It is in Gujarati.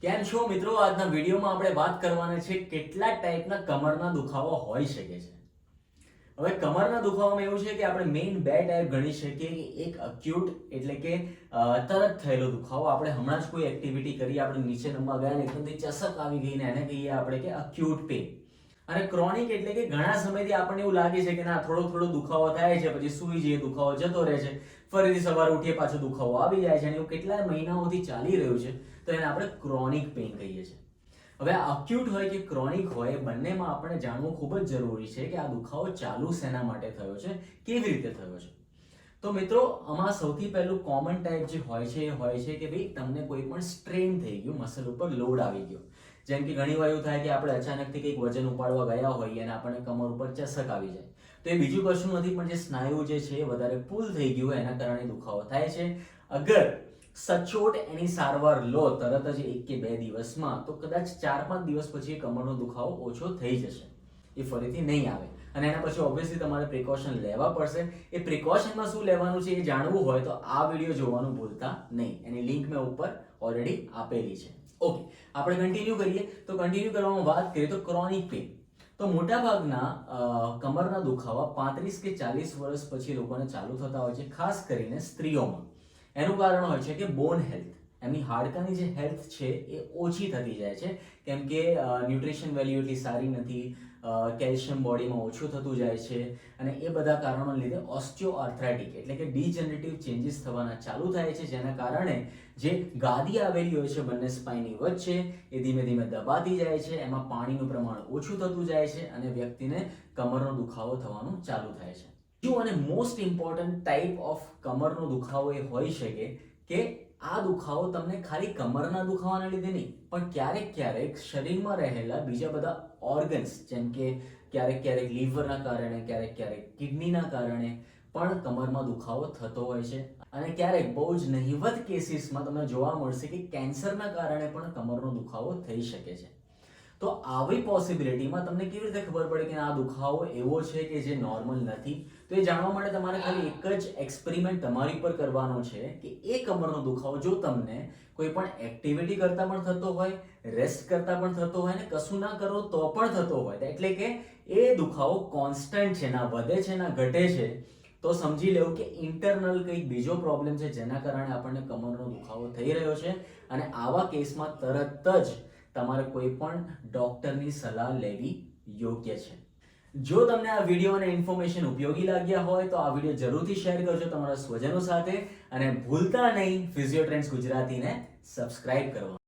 કેમ છો મિત્રો? આજના વિડીયોમાં આપણે વાત કરવાના છે કેટલા ટાઈપના કમરના દુખાવા હોઈ શકે છે. હવે કમરના દુખાવામાં એવું છે કે આપણે મેઇન બે ટાઈપ ગણી શકીએ કે એક અક્યુટ એટલે કે તરત થયેલો દુખાવો. આપણે હમણાં જ કોઈ એક્ટિવિટી કરી, આપણે નીચે નમવા ગયા ને એકદમથી ચસક આવી ગઈ ને એને કહીએ આપણે કે અક્યુટ પેઇન. અને ક્રોનિક એટલે કે ઘણા સમયથી આપણને એવું લાગે છે કે ના થોડો થોડો દુખાવો થાય છે, પછી સૂઈ જઈએ, દુખાવો જતો રહે છે, ફરીથી સવારે ઉઠીએ પાછો દુખાવો આવી જાય છે અને એવું કેટલાય મહિનાઓથી ચાલી રહ્યું છે, તો એને આપણે ક્રોનિક પેઇન કહીએ છીએ. હવે આ અક્યુટ હોય કે ક્રોનિક હોય, બંનેમાં આપણે જાણવું ખૂબ જ જરૂરી છે કે આ દુખાવો ચાલુ શેના માટે થયો છે, કેવી રીતે થયો છે. તો મિત્રો, આમાં સૌથી પહેલું કોમન ટાઈપ જે હોય છે એ હોય છે કે ભાઈ તમને કોઈ પણ સ્ટ્રેન થઈ ગયું, મસલ ઉપર લોડ આવી ગયો. જેમ કે ઘણી વાર એવું થાય કે આપણે અચાનકથી કંઈક વજન ઉપાડવા ગયા હોઈએ અને આપણને કમર ઉપર ચસક આવી જાય, તો એ બીજું કશું નથી પણ જે સ્નાયુ જે છે એ વધારે પુલ થઈ ગયું હોય એના કારણે દુખાવો થાય છે. અગર સચોટ એની સારવાર લો તરત જ 1 કે 2 દિવસમાં, તો કદાચ 4-5 દિવસ પછી એ કમરનો દુખાવો ઓછો થઈ જશે, એ ફરીથી નહીં આવે. અને એના પછી ઓબ્વિયસલી તમારે પ્રિકોશન લેવા પડશે. એ પ્રિકોશનમાં શું લેવાનું છે એ જાણવું હોય તો આ વિડીયો જોવાનું ભૂલતા નહીં. એની લિંક મેં ઉપર ઓલરેડી આપેલી છે. ઓકે, આપણે કન્ટિન્યુ કરીએ. તો કન્ટિન્યુ કરવામાં વાત કરીએ તો ક્રોનિક પેઇન. તો મોટાભાગના કમરના દુખાવા 35 કે 40 વર્ષ પછી લોકોને ચાલુ થતા હોય છે, ખાસ કરીને સ્ત્રીઓમાં. એનું કારણ હોય છે કે બોન હેલ્થ, એમની હાડકાની જે હેલ્થ છે એ ઓછી થતી જાય છે, કેમ કે ન્યુટ્રિશન વેલ્યુ એટલી સારી નથી, કેલ્શિયમ બોડીમાં ઓછું થતું જાય છે અને એ બધા કારણોને લીધે ઓસ્ટિયોઆર્થ્રાઇટિક એટલે કે ડિજનરેટિવ ચેન્જીસ થવાના ચાલુ થાય છે, જેના કારણે જે ગાદી આવેલી હોય છે બંને સ્પાઇનની વચ્ચે એ ધીમે ધીમે દબાતી જાય છે, એમાં પાણીનું પ્રમાણ ઓછું થતું જાય છે અને વ્યક્તિને કમરનો દુખાવો થવાનું ચાલુ થાય છે. બીજું અને મોસ્ટ ઇમ્પોર્ટન્ટ ટાઈપ ઓફ કમરનો દુખાવો એ હોઈ શકે કે આ દુખાવો તમને ખાલી કમરના દુખાવાના લીધે નહીં, પણ ક્યારેક ક્યારેક શરીરમાં રહેલા બીજા બધા ઓર્ગન્સ, જેમ કે ક્યારેક ક્યારેક લીવરના કારણે, ક્યારેક ક્યારેક કિડનીના કારણે પણ કમરમાં દુખાવો થતો હોય છે. અને ક્યારેક બહુ જ નહિવત કેસીસમાં તમને જોવા મળશે કે કેન્સરના કારણે પણ કમરનો દુખાવો થઈ શકે છે. તો આવી પોસિબિલિટીમાં તમને કેવી રીતે ખબર પડે કે આ દુખાવો એવો છે કે જે નોર્મલ નથી? તો એ જાણવા માટે તમારે ખાલી એક જ એક્સપેરિમેન્ટ તમારી પર કરવાનો છે કે એ કમરનો દુખાવો જો તમને કોઈ પણ એક્ટિવિટી કરતા પણ થતો હોય, રેસ્ટ કરતા પણ થતો હોય ને કશું ના કરો તો પણ થતો હોય, એટલે કે એ દુખાવો કોન્સ્ટન્ટ છે, ના વધે છે ના ઘટે છે, તો સમજી લેવું કે ઇન્ટરનલ કંઈક બીજો પ્રોબ્લેમ છે જેના કારણે આપણને કમરનો દુખાવો થઈ રહ્યો છે. અને આવા કેસમાં તરત જ તમારે કોઈ પણ ડોક્ટરની સલાહ લેવી યોગ્ય છે. જો તમને આ વિડીયો અને ઇન્ફોર્મેશન ઉપયોગી લાગ્યા હોય તો આ વિડીયો જરૂરથી શેર કરજો તમારા સ્વજનો સાથે અને ભૂલતા નહીં ફિઝિયો ટ્રેન્ડ્સ ગુજરાતીને સબસ્ક્રાઇબ કરવાનું.